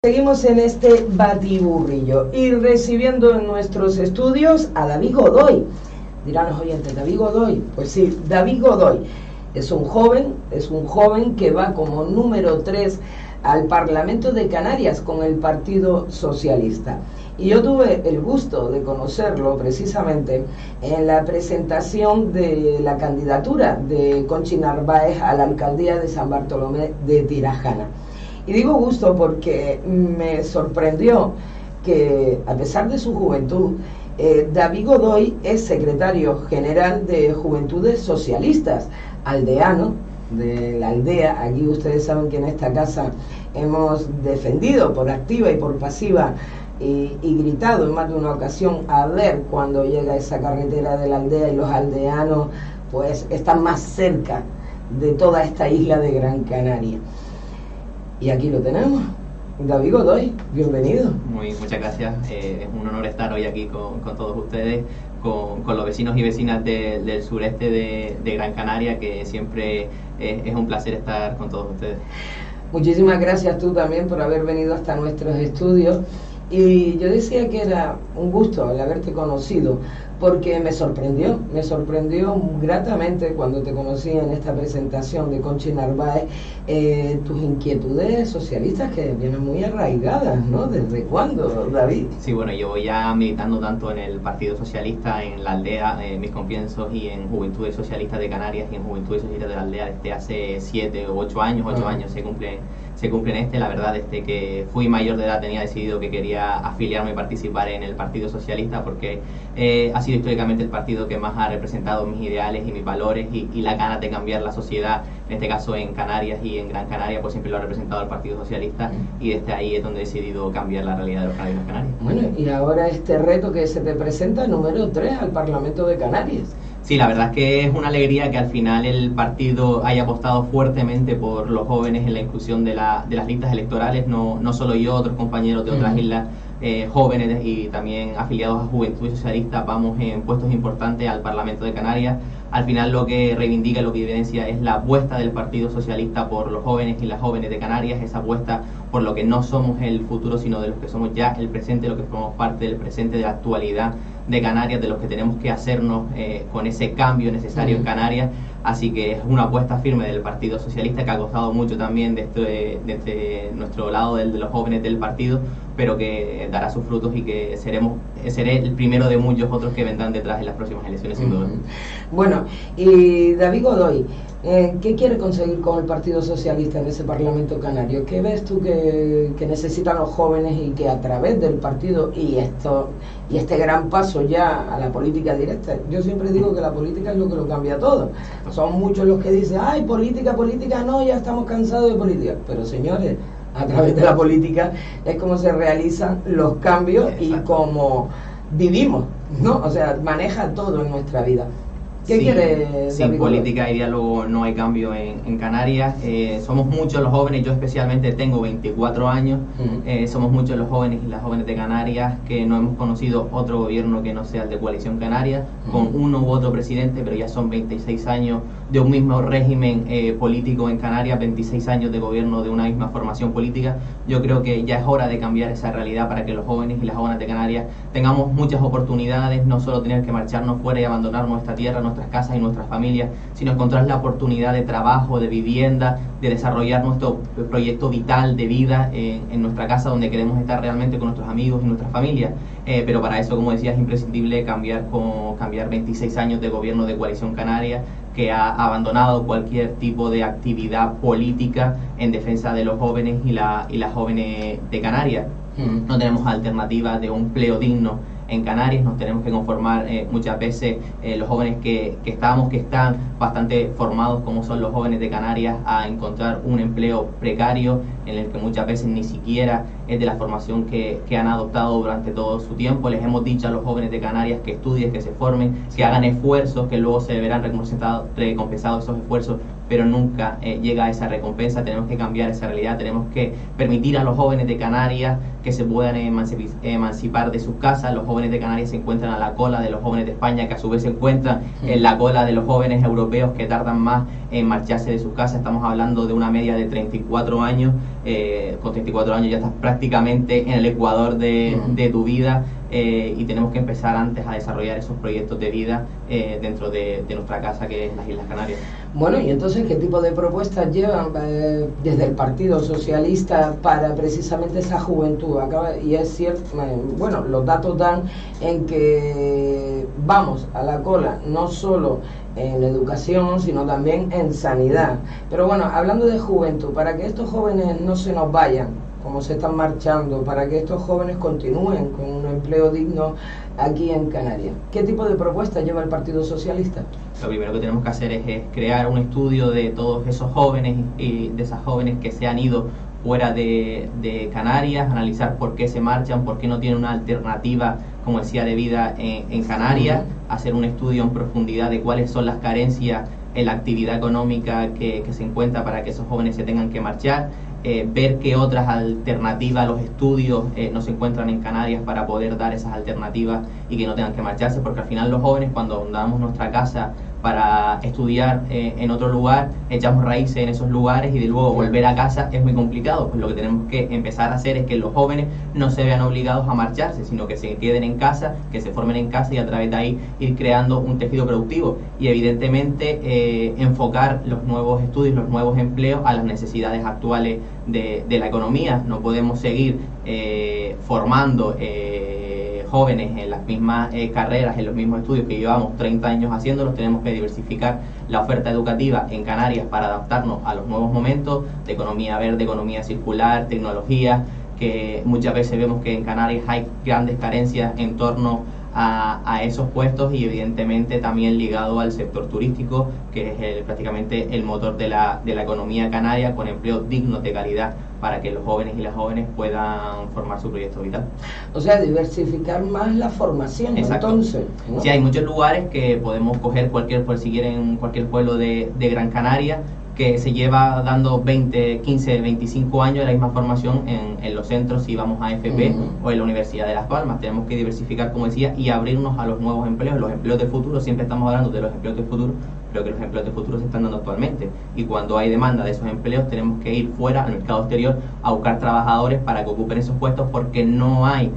Seguimos en este batiburrillo y recibiendo en nuestros estudios a David Godoy. Dirán los oyentes, ¿David Godoy? Pues sí, David Godoy es un joven que va como número 3 al Parlamento de Canarias con el Partido Socialista. Y yo tuve el gusto de conocerlo precisamente en la presentación de la candidatura de Conchi Narváez a la alcaldía de San Bartolomé de Tirajana. Y digo gusto porque me sorprendió que, a pesar de su juventud, David Godoy es secretario general de Juventudes Socialistas, aldeano de la aldea. Aquí ustedes saben que en esta casa hemos defendido por activa y por pasiva y gritado en más de una ocasión a ver cuando llega esa carretera de la aldea y los aldeanos pues están más cerca de toda esta isla de Gran Canaria. Y aquí lo tenemos, David Godoy, bienvenido. Muchas gracias, es un honor estar hoy aquí con todos ustedes, con los vecinos y vecinas del sureste de Gran Canaria, que siempre es un placer estar con todos ustedes. Muchísimas gracias tú también por haber venido hasta nuestros estudios. Y yo decía que era un gusto el haberte conocido, porque me sorprendió gratamente cuando te conocí en esta presentación de Conchi Narváez, tus inquietudes socialistas que vienen muy arraigadas, ¿no? ¿Desde cuándo, David? Sí, bueno, yo voy ya militando tanto en el Partido Socialista, en la aldea, mis comienzos, y en Juventudes Socialistas de Canarias y en Juventudes Socialistas de la aldea desde hace 7 o 8 años, 8 años se cumplen la verdad, desde que fui mayor de edad tenía decidido que quería afiliarme y participar en el Partido Socialista, porque ha sido históricamente el partido que más ha representado mis ideales y mis valores y la ganas de cambiar la sociedad, en este caso en Canarias y en Gran Canaria, pues siempre lo ha representado el Partido Socialista, y desde ahí es donde he decidido cambiar la realidad de los canarios. Bueno, y ahora este reto que se te presenta, número 3 al Parlamento de Canarias. Sí, la verdad es que es una alegría que al final el partido haya apostado fuertemente por los jóvenes en la inclusión de las listas electorales, no solo yo, otros compañeros de otras islas jóvenes y también afiliados a Juventud Socialista vamos en puestos importantes al Parlamento de Canarias. Al final lo que reivindica, lo que evidencia es la apuesta del Partido Socialista por los jóvenes y las jóvenes de Canarias, esa apuesta por lo que no somos el futuro, sino de los que somos ya el presente, lo que formamos parte del presente, de la actualidad de Canarias, de los que tenemos que hacernos con ese cambio necesario en Canarias. Así que es una apuesta firme del Partido Socialista que ha costado mucho también desde nuestro lado, de los jóvenes del partido, pero que dará sus frutos y que seré el primero de muchos otros que vendrán detrás en las próximas elecciones, sin duda. Bueno, y David Godoy, ¿qué quiere conseguir con el Partido Socialista en ese Parlamento Canario? ¿Qué ves tú que necesitan los jóvenes y que a través del partido y este gran paso ya a la política directa? Yo siempre digo que la política es lo que lo cambia todo. Son muchos los que dicen, ay, política, no, ya estamos cansados de política. Pero señores, a través de la política es como se realizan los cambios. Exacto. Y como vivimos, ¿no? O sea, maneja todo en nuestra vida. ¿Qué quiere? Sin política y diálogo no hay cambio en Canarias. Somos muchos los jóvenes, yo especialmente tengo 24 años, somos muchos los jóvenes y las jóvenes de Canarias que no hemos conocido otro gobierno que no sea el de Coalición Canaria, con uno u otro presidente, pero ya son 26 años de un mismo régimen político en Canarias, 26 años de gobierno de una misma formación política. Yo creo que ya es hora de cambiar esa realidad para que los jóvenes y las jóvenes de Canarias tengamos muchas oportunidades, no solo tener que marcharnos fuera y abandonar nuestra tierra, nuestras casas y nuestras familias, sino encontrar la oportunidad de trabajo, de vivienda, de desarrollar nuestro proyecto vital de vida en nuestra casa, donde queremos estar realmente con nuestros amigos y nuestras familias. Pero para eso, como decía, es imprescindible cambiar 26 años de gobierno de Coalición Canaria, que ha abandonado cualquier tipo de actividad política en defensa de los jóvenes y las jóvenes de Canarias. No tenemos alternativa de un empleo digno en Canarias, nos tenemos que conformar muchas veces los jóvenes que están bastante formados, como son los jóvenes de Canarias, a encontrar un empleo precario en el que muchas veces ni siquiera es de la formación que han adoptado durante todo su tiempo. Les hemos dicho a los jóvenes de Canarias que estudien, que se formen, que hagan esfuerzos, que luego se verán recompensados esos esfuerzos pero nunca llega a esa recompensa. Tenemos que cambiar esa realidad, tenemos que permitir a los jóvenes de Canarias que se puedan emancipar de sus casas. Los jóvenes de Canarias se encuentran a la cola de los jóvenes de España, que a su vez se encuentran en la cola de los jóvenes europeos que tardan más en marcharse de sus casas. Estamos hablando de una media de 34 años, con 34 años ya estás prácticamente en el ecuador de tu vida, y tenemos que empezar antes a desarrollar esos proyectos de vida dentro de nuestra casa, que es las Islas Canarias. Bueno, y entonces, ¿qué tipo de propuestas llevan desde el Partido Socialista para precisamente esa juventud? Y es cierto, bueno, los datos dan en que vamos a la cola, no solo en educación, sino también en sanidad. Pero bueno, hablando de juventud, para que estos jóvenes no se nos vayan, como se están marchando, para que estos jóvenes continúen con un empleo digno aquí en Canarias, ¿qué tipo de propuestas lleva el Partido Socialista? Lo primero que tenemos que hacer es crear un estudio de todos esos jóvenes y de esas jóvenes que se han ido fuera de Canarias, analizar por qué se marchan, por qué no tienen una alternativa, como decía, de vida en Canarias, hacer un estudio en profundidad de cuáles son las carencias en la actividad económica que se encuentra para que esos jóvenes se tengan que marchar, ver qué otras alternativas, los estudios no se encuentran en Canarias para poder dar esas alternativas y que no tengan que marcharse, porque al final los jóvenes, cuando abandonamos nuestra casa para estudiar en otro lugar, echamos raíces en esos lugares y de luego volver a casa es muy complicado. Pues lo que tenemos que empezar a hacer es que los jóvenes no se vean obligados a marcharse, sino que se queden en casa, que se formen en casa y a través de ahí ir creando un tejido productivo y evidentemente enfocar los nuevos estudios, los nuevos empleos a las necesidades actuales de la economía. No podemos seguir formando jóvenes en las mismas carreras, en los mismos estudios que llevamos 30 años haciéndolos. Tenemos que diversificar la oferta educativa en Canarias para adaptarnos a los nuevos momentos de economía verde, economía circular, tecnología, que muchas veces vemos que en Canarias hay grandes carencias en torno a esos puestos, y evidentemente también ligado al sector turístico, que es prácticamente el motor de la economía canaria, con empleos dignos de calidad para que los jóvenes y las jóvenes puedan formar su proyecto vital. O sea, diversificar más la formación. Exacto. Entonces, ¿no? Sí, hay muchos lugares que podemos coger si quieren cualquier pueblo de Gran Canaria, que se lleva dando 20, 15, 25 años la misma formación en los centros, si vamos a FP o en la Universidad de Las Palmas. Tenemos que diversificar, como decía, y abrirnos a los nuevos empleos, los empleos del futuro. Siempre estamos hablando de los empleos del futuro, pero que los empleos del futuro se están dando actualmente, y cuando hay demanda de esos empleos tenemos que ir fuera al mercado exterior a buscar trabajadores para que ocupen esos puestos, porque no hay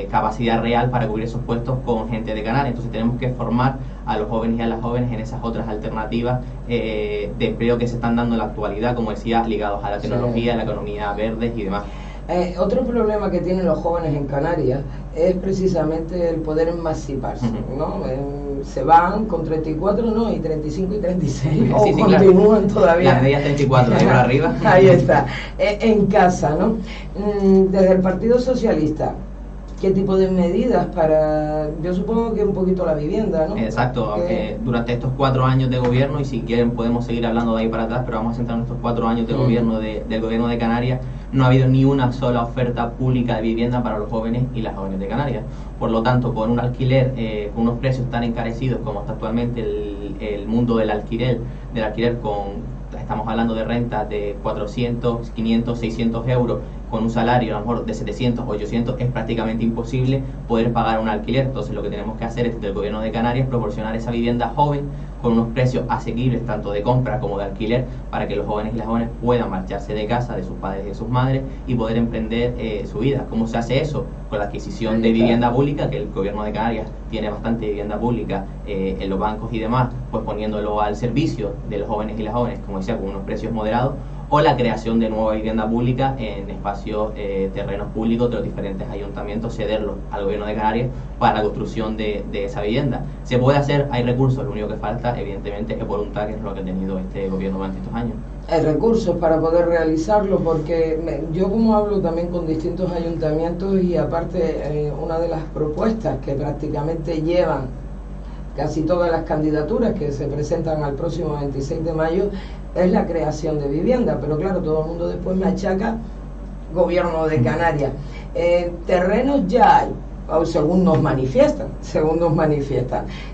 capacidad real para cubrir esos puestos con gente de Canarias. Entonces tenemos que formar a los jóvenes y a las jóvenes en esas otras alternativas de empleo que se están dando en la actualidad, como decía, ligados a la tecnología, a la economía verde y demás. Otro problema que tienen los jóvenes en Canarias es precisamente el poder emanciparse, ¿no? Se van con 34, ¿no? Y 35 y 36, o sí, continúan claro. Todavía. Las medias 34, ahí por arriba. Ahí está, en casa, ¿no? Desde el Partido Socialista, ¿qué tipo de medidas para...? Yo supongo que un poquito la vivienda, ¿no? Exacto, aunque durante estos 4 años de gobierno, y si quieren podemos seguir hablando de ahí para atrás, pero vamos a centrar en estos 4 años de gobierno del gobierno de Canarias, no ha habido ni una sola oferta pública de vivienda para los jóvenes y las jóvenes de Canarias. Por lo tanto, con un alquiler, con unos precios tan encarecidos como está actualmente el mundo del alquiler estamos hablando de rentas de 400, 500, 600 euros, con un salario a lo mejor de 700, 800, es prácticamente imposible poder pagar un alquiler. Entonces lo que tenemos que hacer es, desde el gobierno de Canarias, proporcionar esa vivienda joven con unos precios asequibles, tanto de compra como de alquiler, para que los jóvenes y las jóvenes puedan marcharse de casa, de sus padres y de sus madres, y poder emprender su vida. ¿Cómo se hace eso? Con la adquisición de vivienda pública, que el gobierno de Canarias tiene bastante vivienda pública en los bancos y demás, pues poniéndolo al servicio de los jóvenes y las jóvenes, como decía, con unos precios moderados, o la creación de nueva vivienda pública en espacios, terrenos públicos de los diferentes ayuntamientos, cederlos al gobierno de Canarias para la construcción de esa vivienda. Se puede hacer, hay recursos, lo único que falta evidentemente es voluntad, que es lo que ha tenido este gobierno durante estos años. Hay recursos para poder realizarlo, porque yo como hablo también con distintos ayuntamientos, y aparte una de las propuestas que prácticamente llevan casi todas las candidaturas que se presentan al próximo 26 de mayo es la creación de vivienda, pero claro, todo el mundo después me achaca gobierno de Canarias. Terrenos ya hay, o según nos manifiestan,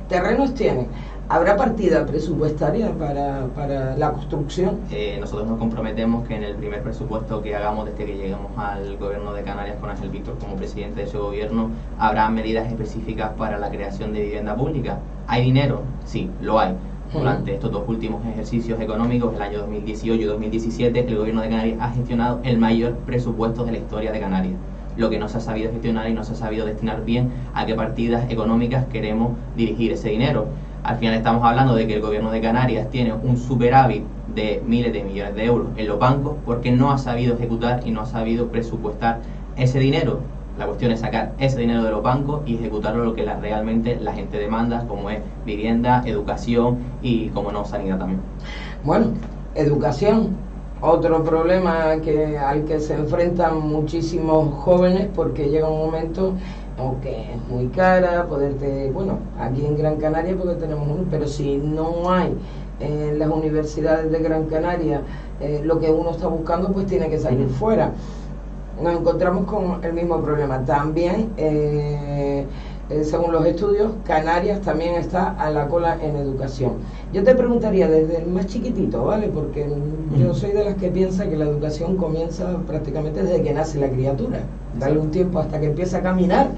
terrenos tienen. ¿Habrá partida presupuestaria para la construcción? Nosotros nos comprometemos que en el primer presupuesto que hagamos desde que lleguemos al gobierno de Canarias con Ángel Víctor como presidente de ese gobierno, habrá medidas específicas para la creación de vivienda pública. ¿Hay dinero? Sí, lo hay. Durante estos dos últimos ejercicios económicos, el año 2018 y 2017, el gobierno de Canarias ha gestionado el mayor presupuesto de la historia de Canarias. Lo que no se ha sabido gestionar y no se ha sabido destinar bien a qué partidas económicas queremos dirigir ese dinero. Al final estamos hablando de que el gobierno de Canarias tiene un superávit de miles de millones de euros en los bancos porque no ha sabido ejecutar y no ha sabido presupuestar ese dinero. La cuestión es sacar ese dinero de los bancos y ejecutarlo lo que realmente la gente demanda, como es vivienda, educación y, como no, sanidad también. Bueno, educación, otro problema al que se enfrentan muchísimos jóvenes, porque llega un momento aunque es muy cara bueno, aquí en Gran Canaria porque tenemos uno, pero si no hay en las universidades de Gran Canaria lo que uno está buscando, pues tiene que salir fuera. Nos encontramos con el mismo problema. También, según los estudios, Canarias también está a la cola en educación. Yo te preguntaría desde el más chiquitito, ¿vale? Porque yo soy de las que piensa que la educación comienza prácticamente desde que nace la criatura. Darle un tiempo hasta que empieza a caminar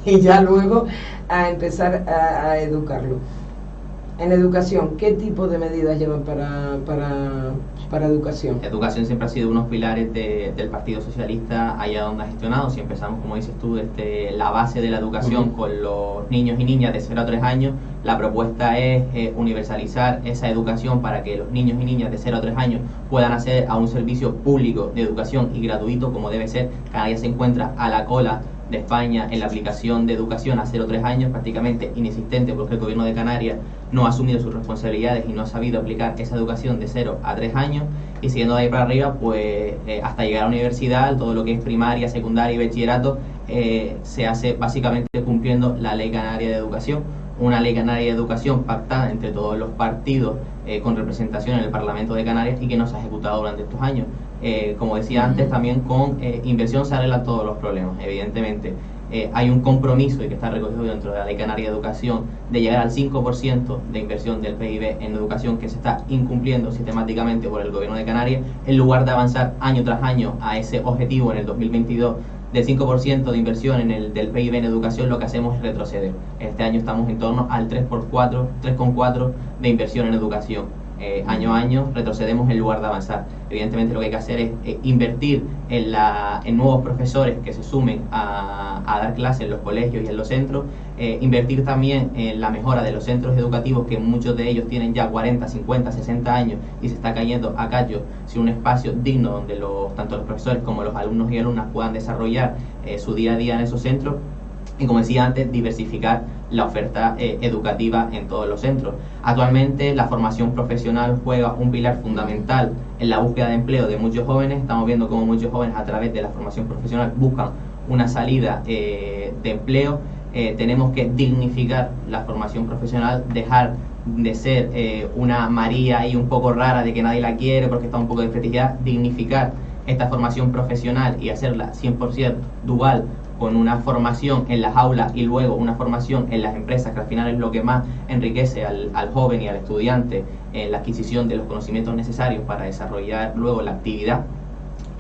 y ya luego a empezar a educarlo. En educación, ¿qué tipo de medidas llevan para educación? Educación siempre ha sido unos pilares del Partido Socialista allá donde ha gestionado. Si empezamos, como dices tú, desde la base de la educación con los niños y niñas de 0 a 3 años, la propuesta es universalizar esa educación para que los niños y niñas de 0 a 3 años puedan acceder a un servicio público de educación y gratuito como debe ser. Canarias se encuentra a la cola de España en la aplicación de educación a 0 a 3 años, prácticamente inexistente porque el gobierno de Canarias no ha asumido sus responsabilidades y no ha sabido aplicar esa educación de 0 a 3 años, y siguiendo de ahí para arriba, pues hasta llegar a la universidad, todo lo que es primaria, secundaria y bachillerato se hace básicamente cumpliendo la Ley Canaria de Educación, una Ley Canaria de Educación pactada entre todos los partidos con representación en el Parlamento de Canarias y que no se ha ejecutado durante estos años. Como decía antes, también con inversión se arreglan todos los problemas. Evidentemente hay un compromiso y que está recogido dentro de la Ley Canaria de Educación de llegar al 5% de inversión del PIB en educación, que se está incumpliendo sistemáticamente por el gobierno de Canarias, en lugar de avanzar año tras año a ese objetivo en el 2022 del 5% de inversión del PIB en educación. Lo que hacemos es retroceder. Este año estamos en torno al 3,4% de inversión en educación. Año a año retrocedemos en lugar de avanzar. Evidentemente lo que hay que hacer es invertir en nuevos profesores que se sumen a dar clases en los colegios y en los centros, invertir también en la mejora de los centros educativos, que muchos de ellos tienen ya 40, 50, 60 años y se está cayendo a callo sin un espacio digno donde tanto los profesores como los alumnos y alumnas puedan desarrollar su día a día en esos centros. Y como decía antes, diversificar la oferta educativa en todos los centros. Actualmente la formación profesional juega un pilar fundamental en la búsqueda de empleo de muchos jóvenes. Estamos viendo cómo muchos jóvenes a través de la formación profesional buscan una salida de empleo. Tenemos que dignificar la formación profesional, dejar de ser una María y un poco rara de que nadie la quiere porque está un poco desprestigiada, dignificar esta formación profesional y hacerla 100% dual, con una formación en las aulas y luego una formación en las empresas, que al final es lo que más enriquece al joven y al estudiante en la adquisición de los conocimientos necesarios para desarrollar luego la actividad.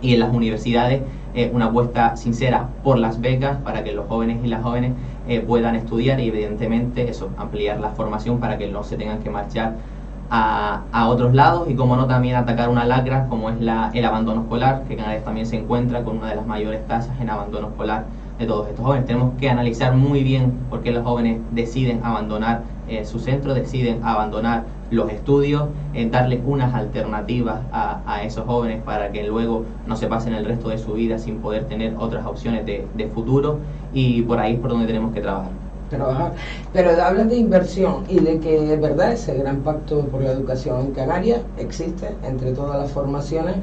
Y en las universidades una apuesta sincera por las becas para que los jóvenes y las jóvenes puedan estudiar y evidentemente eso, ampliar la formación para que no se tengan que marchar a otros lados, y como no también atacar una lacra como es el abandono escolar, que Canarias también se encuentra con una de las mayores tasas en abandono escolar de todos estos jóvenes. Tenemos que analizar muy bien por qué los jóvenes deciden abandonar su centro, deciden abandonar los estudios, darle unas alternativas a esos jóvenes para que luego no se pasen el resto de su vida sin poder tener otras opciones de futuro, y por ahí es por donde tenemos que trabajar. Pero hablas de inversión y de que es verdad ese gran pacto por la educación en Canarias existe entre todas las formaciones.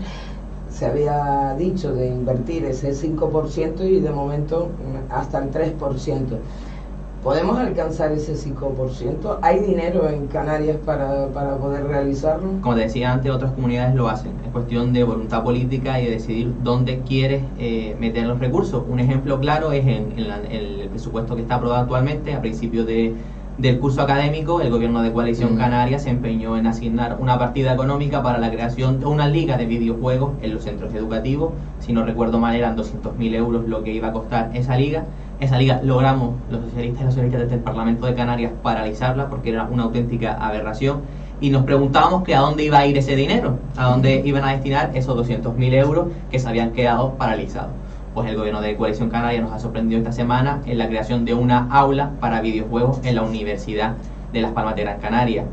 Se había dicho de invertir ese 5% y de momento hasta el 3%. ¿Podemos alcanzar ese 5%? ¿Hay dinero en Canarias para poder realizarlo? Como te decía antes, otras comunidades lo hacen. Es cuestión de voluntad política y de decidir dónde quieres meter los recursos. Un ejemplo claro es en el presupuesto que está aprobado actualmente. A principios de del curso académico, el gobierno de Coalición Canaria se empeñó en asignar una partida económica para la creación de una liga de videojuegos en los centros educativos. Si no recuerdo mal, eran 200.000 euros lo que iba a costar esa liga. Esa liga logramos los socialistas y las socialistas desde el Parlamento de Canarias paralizarla porque era una auténtica aberración, y nos preguntábamos que a dónde iba a ir ese dinero, a dónde iban a destinar esos 200.000 euros que se habían quedado paralizados. Pues el gobierno de Coalición Canaria nos ha sorprendido esta semana en la creación de una aula para videojuegos en la Universidad de Las Palmas de Gran Canaria,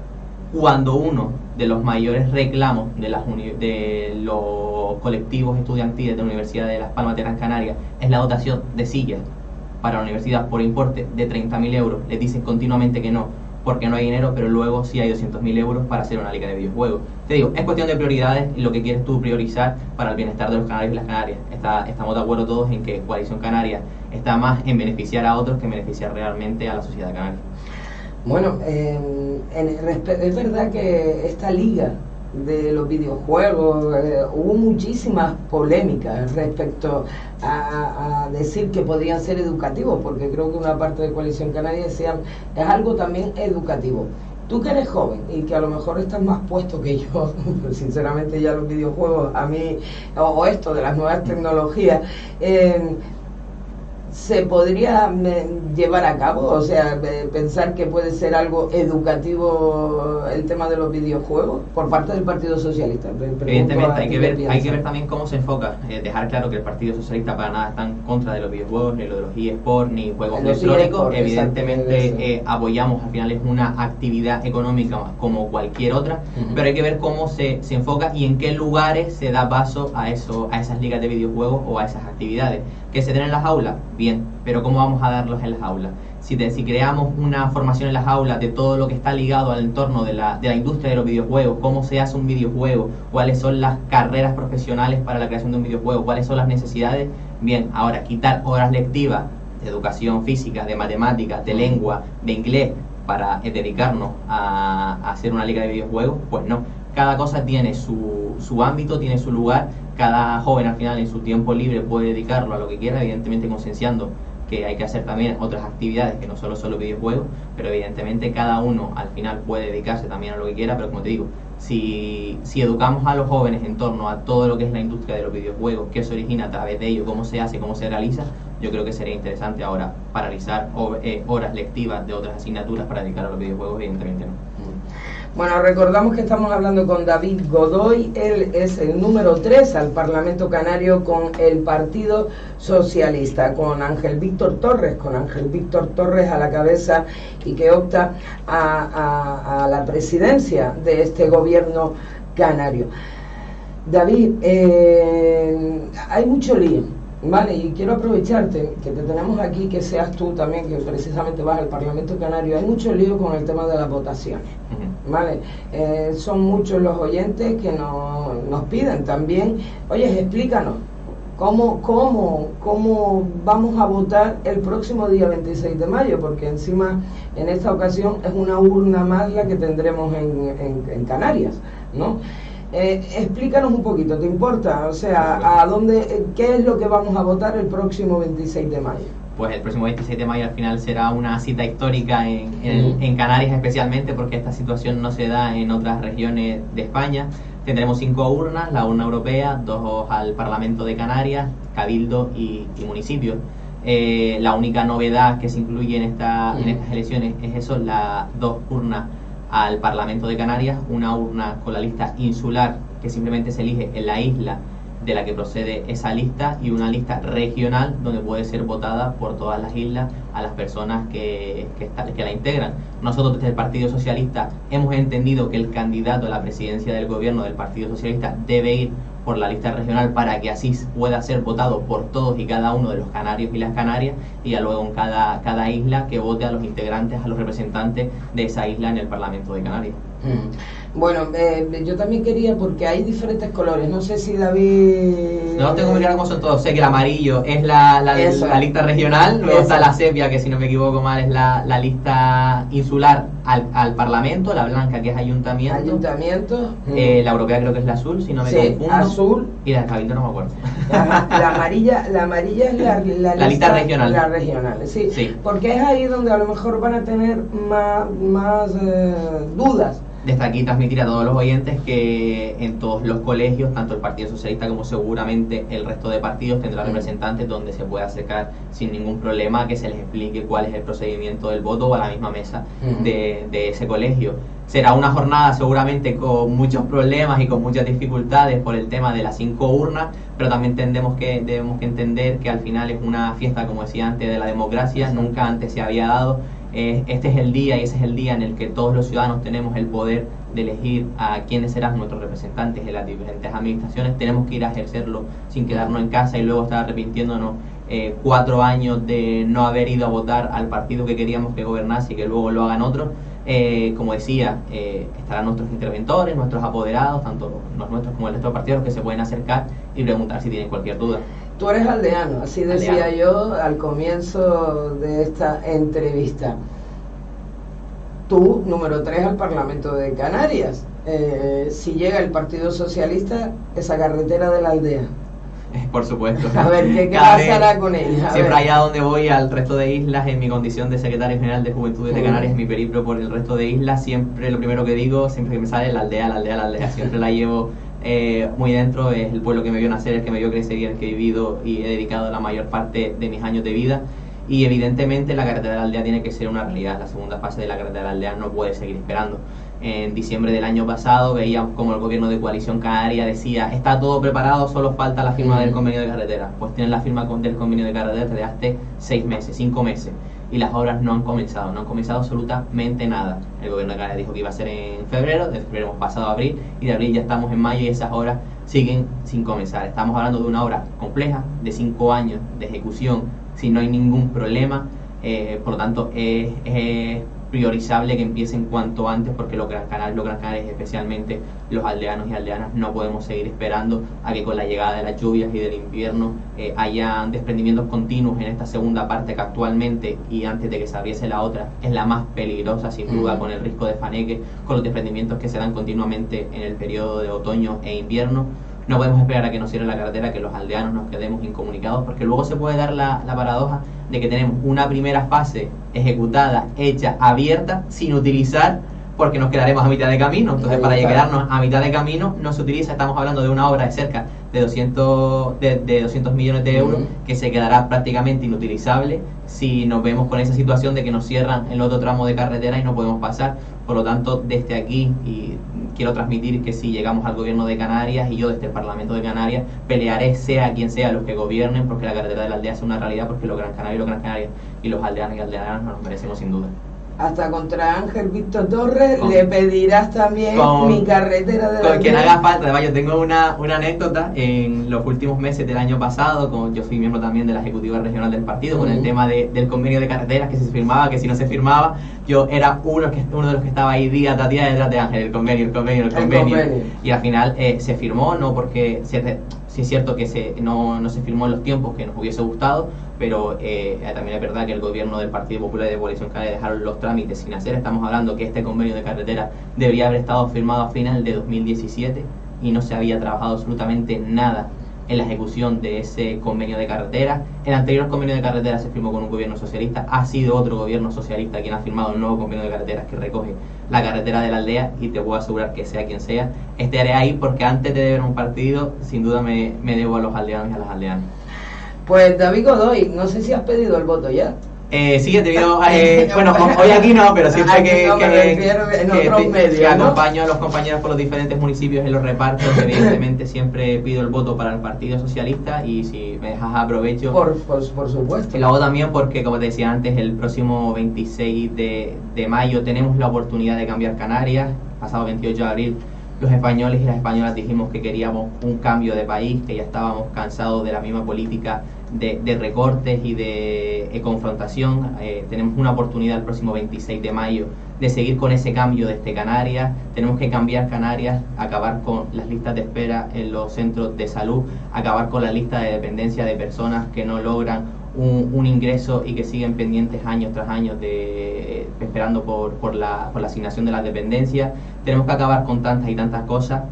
cuando uno de los mayores reclamos de los colectivos estudiantiles de la Universidad de Las Palmas de Gran Canaria es la dotación de sillas para la universidad por importe de 30.000 euros. Les dicen continuamente que no, porque no hay dinero, pero luego sí hay 200.000 euros para hacer una liga de videojuegos. Te digo, es cuestión de prioridades y lo que quieres tú priorizar para el bienestar de los canarios y las canarias. Estamos de acuerdo todos en que Coalición Canaria está más en beneficiar a otros que en beneficiar realmente a la sociedad canaria. Bueno, es verdad que esta liga de los videojuegos hubo muchísimas polémicas respecto a decir que podrían ser educativos, porque creo que una parte de Coalición Canaria decía es algo también educativo. Tú que eres joven y que a lo mejor estás más puesto que yo, sinceramente ya los videojuegos a mí, o esto de las nuevas tecnologías, ¿se podría llevar a cabo? O sea, pensar que puede ser algo educativo el tema de los videojuegos por parte del Partido Socialista. Evidentemente, hay que ver también cómo se enfoca. Dejar claro que el Partido Socialista para nada está en contra de los videojuegos, ni lo de los eSports, ni juegos electrónicos. Evidentemente, apoyamos, al final es una actividad económica como cualquier otra, pero hay que ver cómo se enfoca y en qué lugares se da paso a esas ligas de videojuegos o a esas actividades. Que se den en las aulas, bien, pero ¿cómo vamos a darlos en las aulas? Si creamos una formación en las aulas de todo lo que está ligado al entorno de la industria de los videojuegos, cómo se hace un videojuego, cuáles son las carreras profesionales para la creación de un videojuego, cuáles son las necesidades, bien, ahora quitar horas lectivas de educación física, de matemáticas, de lengua, de inglés, para dedicarnos a hacer una liga de videojuegos, pues no. Cada cosa tiene su ámbito, tiene su lugar. Cada joven al final en su tiempo libre puede dedicarlo a lo que quiera, evidentemente concienciando que hay que hacer también otras actividades que no solo son los videojuegos, pero evidentemente cada uno al final puede dedicarse también a lo que quiera. Pero como te digo, si educamos a los jóvenes en torno a todo lo que es la industria de los videojuegos, qué se origina a través de ello, cómo se hace, cómo se realiza, yo creo que sería interesante. Ahora paralizar horas lectivas de otras asignaturas para dedicar a los videojuegos, evidentemente no. Bueno, recordamos que estamos hablando con David Godoy. Él es el número 3 al Parlamento Canario con el Partido Socialista, con Ángel Víctor Torres a la cabeza, y que opta a la presidencia de este gobierno canario. David, hay mucho lío, ¿vale? Y quiero aprovecharte que te tenemos aquí, que seas tú también, que precisamente vas al Parlamento Canario. Hay mucho lío con el tema de las votaciones, ¿vale? Son muchos los oyentes que nos piden también, oye, explícanos, ¿cómo vamos a votar el próximo día 26 de mayo? Porque encima, en esta ocasión, es una urna más la que tendremos en Canarias, ¿no? Explícanos un poquito, ¿te importa? O sea, ¿qué es lo que vamos a votar el próximo 26 de mayo? Pues el próximo 26 de mayo al final será una cita histórica en Canarias, especialmente porque esta situación no se da en otras regiones de España. Tendremos 5 urnas, la urna europea, 2 al Parlamento de Canarias, Cabildo y municipios. La única novedad que se incluye en estas elecciones es eso, las 2 urnas al Parlamento de Canarias, una urna con la lista insular que simplemente se elige en la isla de la que procede esa lista, y una lista regional donde puede ser votada por todas las islas a las personas que la integran. Nosotros desde el Partido Socialista hemos entendido que el candidato a la presidencia del gobierno del Partido Socialista debe ir por la lista regional para que así pueda ser votado por todos y cada uno de los canarios y las canarias, y ya luego en cada isla que vote a los integrantes, a los representantes de esa isla en el Parlamento de Canarias. Bueno, yo también quería, porque hay diferentes colores, no sé si David... No tengo muy claro cómo son todos, sé que el amarillo es la lista regional, luego está la sepia, que si no me equivoco mal es la lista insular al Parlamento, la blanca que es ayuntamiento, la europea creo que es la azul, si no me confundo, azul, y la del Cabildo no me acuerdo. La amarilla es la lista regional. La regional, sí, porque es ahí donde a lo mejor van a tener más dudas. Desde aquí transmitir a todos los oyentes que en todos los colegios, tanto el Partido Socialista como seguramente el resto de partidos, tendrá representantes donde se pueda acercar sin ningún problema, que se les explique cuál es el procedimiento del voto o a la misma mesa de ese colegio. Será una jornada seguramente con muchos problemas y con muchas dificultades por el tema de las 5 urnas, pero también debemos que entender que al final es una fiesta, como decía antes, de la democracia, nunca antes se había dado. Este es el día y ese es el día en el que todos los ciudadanos tenemos el poder de elegir a quiénes serán nuestros representantes en las diferentes administraciones. Tenemos que ir a ejercerlo sin quedarnos en casa y luego estar arrepintiéndonos 4 años de no haber ido a votar al partido que queríamos que gobernase y que luego lo hagan otros. Como decía, estarán nuestros interventores, nuestros apoderados, tanto los nuestros como el resto de partidos, que se pueden acercar y preguntar si tienen cualquier duda. Tú eres aldeano, así decía yo al comienzo de esta entrevista. Tú, número 3 al Parlamento de Canarias. Si llega el Partido Socialista, esa carretera de la aldea. Por supuesto. A ver, ¿qué pasará con ella? Siempre allá donde voy, al resto de islas, en mi condición de secretario general de Juventudes de Canarias, en mi periplo por el resto de islas, siempre lo primero que digo, siempre que me sale, la aldea, siempre la llevo muy dentro. Es el pueblo que me vio nacer, el que me vio crecer y el que he vivido y he dedicado la mayor parte de mis años de vida. Y evidentemente la carretera de la aldea tiene que ser una realidad. La segunda fase de la carretera de la aldea no puede seguir esperando. En diciembre del año pasado veíamos como el gobierno de Coalición Canaria decía: está todo preparado, solo falta la firma del convenio de carretera. Pues tienen la firma del convenio de carretera desde hace 6 meses, 5 meses, y las obras no han comenzado absolutamente nada. El gobierno de Canarias dijo que iba a ser en febrero, de febrero hemos pasado a abril, y de abril ya estamos en mayo y esas obras siguen sin comenzar. Estamos hablando de una obra compleja, de 5 años de ejecución, si no hay ningún problema. Por lo tanto es priorizable que empiecen cuanto antes, porque los Gran Canarias, especialmente los aldeanos y aldeanas, no podemos seguir esperando a que con la llegada de las lluvias y del invierno haya desprendimientos continuos en esta segunda parte, que actualmente y antes de que se abriese la otra es la más peligrosa sin duda, con el riesgo de faneque, con los desprendimientos que se dan continuamente en el periodo de otoño e invierno. No podemos esperar a que nos cierre la carretera, que los aldeanos nos quedemos incomunicados, porque luego se puede dar la paradoja de que tenemos una primera fase ejecutada, hecha, abierta, sin utilizar, porque nos quedaremos a mitad de camino. Entonces, para quedarnos a mitad de camino no se utiliza. Estamos hablando de una obra de cerca de 200 millones de euros que se quedará prácticamente inutilizable si nos vemos con esa situación de que nos cierran el otro tramo de carretera y no podemos pasar. Por lo tanto, desde aquí, y quiero transmitir que si llegamos al gobierno de Canarias, y yo desde el Parlamento de Canarias pelearé, sea quien sea los que gobiernen, porque la carretera de la aldea sea una realidad, porque los Gran Canarios y los aldeanos y aldeanas nos merecemos sin duda. Hasta contra Ángel Víctor Torres le pedirás también mi carretera de la aldea. Con quien haga falta. Además, yo tengo una anécdota. En los últimos meses del año pasado, yo fui miembro también de la ejecutiva regional del partido, con el tema del convenio de carreteras, que si se firmaba, que si no se firmaba, yo era uno de los que estaba ahí día tras día detrás de Ángel, el convenio. Y al final se firmó, no porque sí es cierto que no se firmó en los tiempos que nos hubiese gustado, pero también es verdad que el gobierno del Partido Popular y de Coalición Canaria dejaron los trámites sin hacer. Estamos hablando que este convenio de carretera debería haber estado firmado a final de 2017 y no se había trabajado absolutamente nada en la ejecución de ese convenio de carretera. El anterior convenio de carretera se firmó con un gobierno socialista, ha sido otro gobierno socialista quien ha firmado el nuevo convenio de carreteras que recoge la carretera de la aldea, y te puedo asegurar que sea quien sea, estaré ahí, porque antes de deber un partido, sin duda me debo a los aldeanos y a las aldeanas. Pues David Godoy, no sé si has pedido el voto ya. Sí, he tenido, bueno, hoy aquí no, pero siempre que acompaño a los compañeros por los diferentes municipios en los repartos, evidentemente siempre pido el voto para el Partido Socialista, y si me dejas aprovecho. Por supuesto. Y lo hago también porque, como te decía antes, el próximo 26 de mayo tenemos la oportunidad de cambiar Canarias. Pasado 28 de abril, los españoles y las españolas dijimos que queríamos un cambio de país, que ya estábamos cansados de la misma política de recortes y de confrontación. Tenemos una oportunidad el próximo 26 de mayo de seguir con ese cambio desde Canarias. Tenemos que cambiar Canarias, acabar con las listas de espera en los centros de salud, acabar con la lista de dependencia de personas que no logran un ingreso y que siguen pendientes años tras años esperando por la asignación de las dependencias. Tenemos que acabar con tantas y tantas cosas,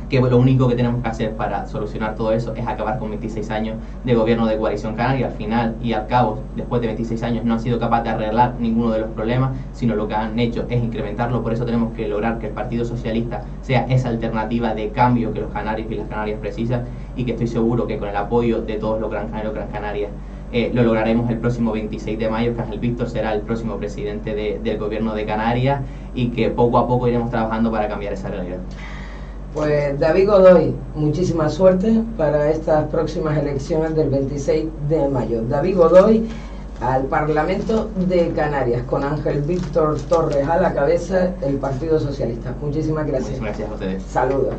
que lo único que tenemos que hacer para solucionar todo eso es acabar con 26 años de gobierno de coalición canaria. Al final y al cabo, después de 26 años, no han sido capaces de arreglar ninguno de los problemas, sino lo que han hecho es incrementarlo. Por eso tenemos que lograr que el Partido Socialista sea esa alternativa de cambio que los canarios y las canarias precisan, y que estoy seguro que con el apoyo de todos los gran canarios y gran canarias lo lograremos el próximo 26 de mayo, que Ángel Víctor será el próximo presidente del gobierno de Canarias, y que poco a poco iremos trabajando para cambiar esa realidad. Pues David Godoy, muchísima suerte para estas próximas elecciones del 26 de mayo. David Godoy al Parlamento de Canarias, con Ángel Víctor Torres a la cabeza del Partido Socialista. Muchísimas gracias. Muchísimas gracias a ustedes. Saludos.